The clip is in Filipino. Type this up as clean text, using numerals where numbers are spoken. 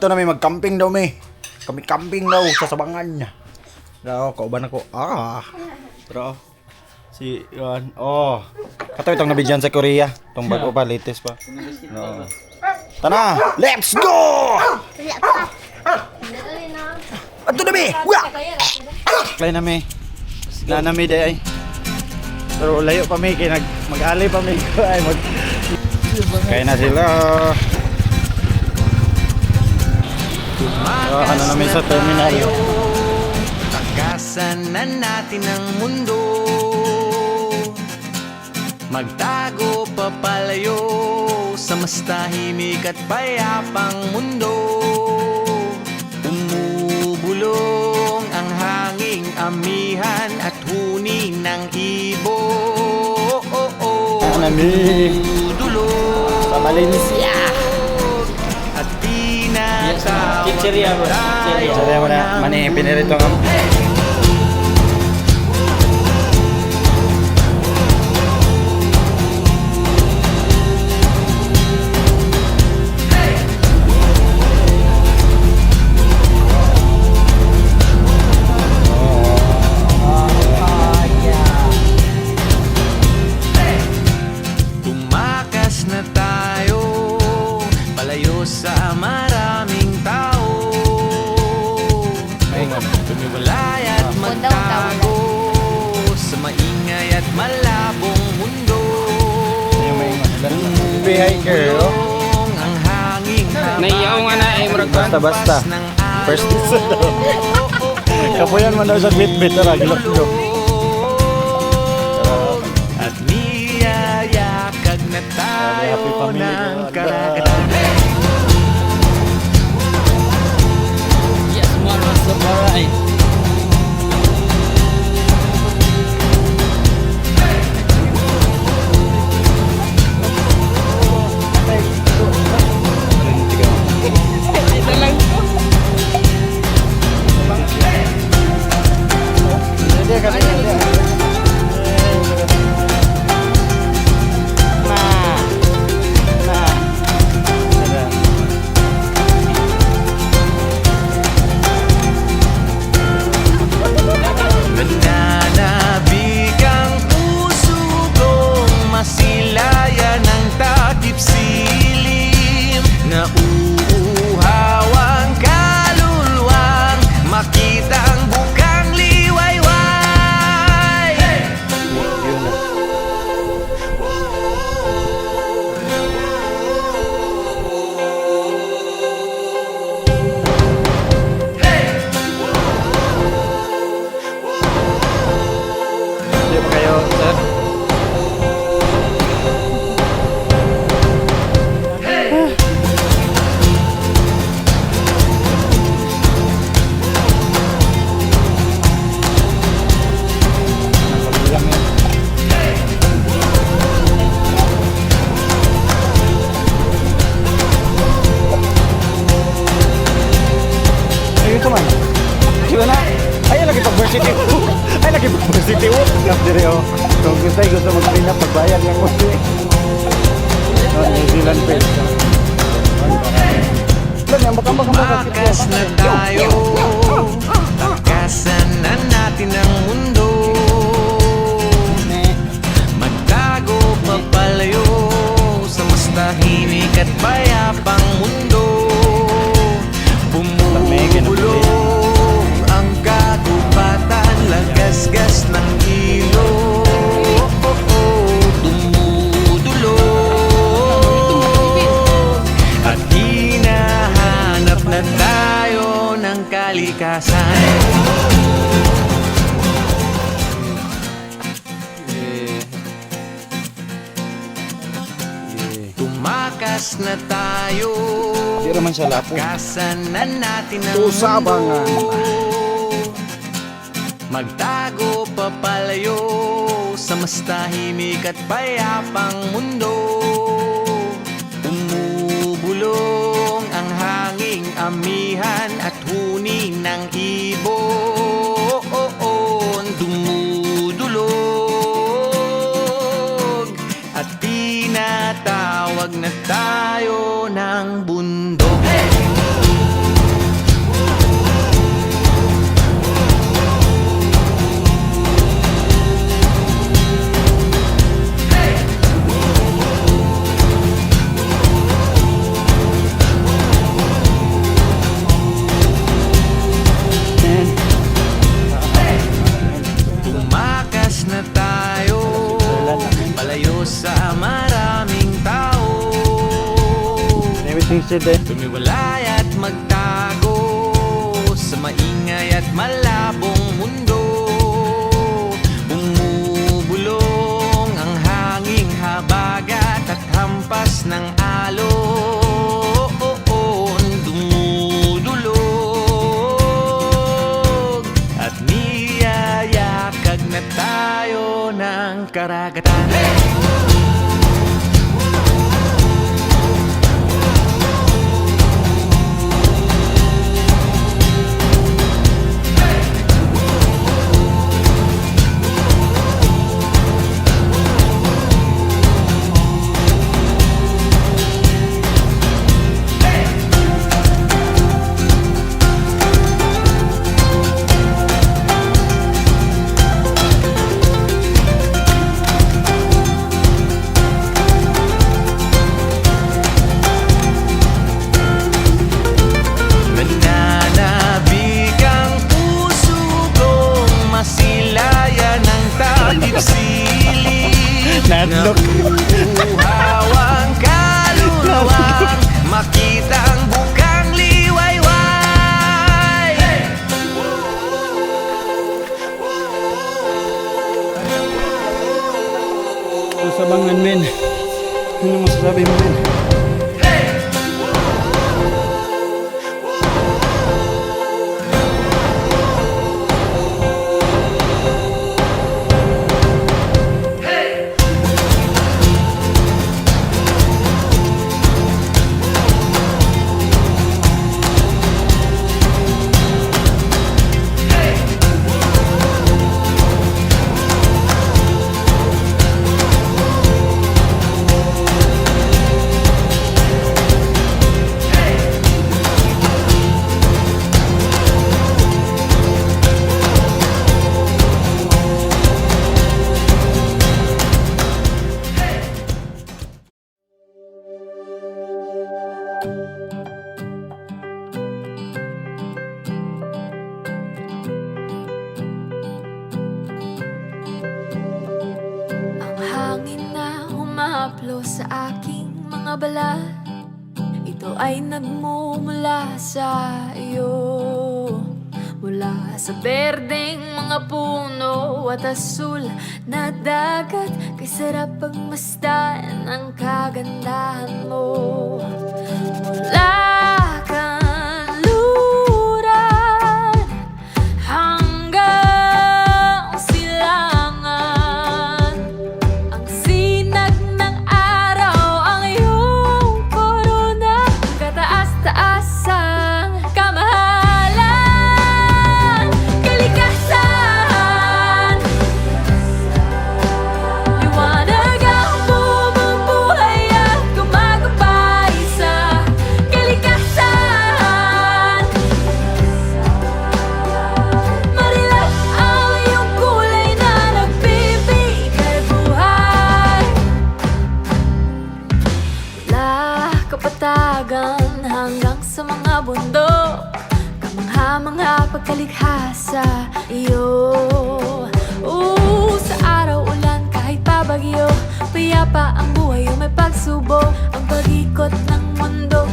dito na may mag-camping daw may. Kami camping daw sa sabangan niya. Daw, kauban ako. Pero si Juan. Oh. Kato itong nabidyan sa Korea. Itong bago pa, latest pa. No. Tana, let's go! Ato na mi. Play na mi. Na na mi day. Pero layo pa mi kay mag-ali pa mi. Ay kaya na sila. Ano namin sa terminal. Takasan na natin ang mundo. Magtago papalayo sa mas tahimik at payapang mundo. Umubulong ang hanging amihan at huni ng ibo. Sa Malaysia. At tinatawag Chicheria mo na. Mani, pinirito nga. Tumakas na tayo palayo sa maraming tao. Tumiwalay at magtago sa maingay at malabong mundo. Umulong ang hanging Naiyaw nga na eh, murag Basta. First episode. Kapuyan man daw sa bit-bit. Tara, gilok-gilok. at niyayakag na tayo Happy family ng ko. karagatan. Yes, more was alright. Nananabik ang puso kong masilayan ng takip silim. Nauuhaw ang kaluluwang makita ang bukang liwayway. Hindi pa kayo, sir. Ayun ito man. Gimana? Ay, lagi pag-varsity. Ay, lagi pag-varsity. Lap dire, oh. So, gusto mag-clean up pagbayad ng kundi. New Zealand Pay. Tumakas na tayo, takasan na natin ang mundo. Magtago papalayo sa mas tahimik at payapang mundo. Bumubulong ang kagubatan, lagasgas ng ilog. Dumudulog at hinahanap na tayo ng kalikasan. Tumakas na tayo, Di naman siya lapo. takasan na natin ang Usabangan. mundo. Magtago papalayo sa mas tahimik at payapang mundo. Umubulong ang hanging amihan at huni ng ibo. Dumudulog at tinatawag na tayo ng bundok. President. Tumiwalay at magtago sa maingay at malabong mundo. Bumubulong ang hanging habagat at hampas ng alon. Dumudulog at niyayakag na tayo ng karagatan. Nananabik ang puso kong masilayan ng takip siling. Nadlok. Nabuhawang kaluluwang makita ang bukang liwayway. Sa bangan, men. Ano masasabi mo, men? Ang hangin na humahaplo sa aking mga balat, ito ay nagmumula sa iyo. Mula sa berdeng mga puno at asul na dagat, kay sarap pagmasdan ang kagandahan mo. Mula kanluran hanggang silangan, ang sinag ng araw ang iyong korona, kataas-taasang kamahalan, kalikasan. Liwanag ang bumubuhay at gumagabay sa kalikasan. Marilap ang iyong kulay na nagbibigay buhay. Mula kapatagan hanggang sa mga bundok, kamangha-mangha pagkalikha sa iyo. Sa araw ulan kahit pabagyo, payapa ang buhay o may pagsubok, ang pag-ikot ng mundo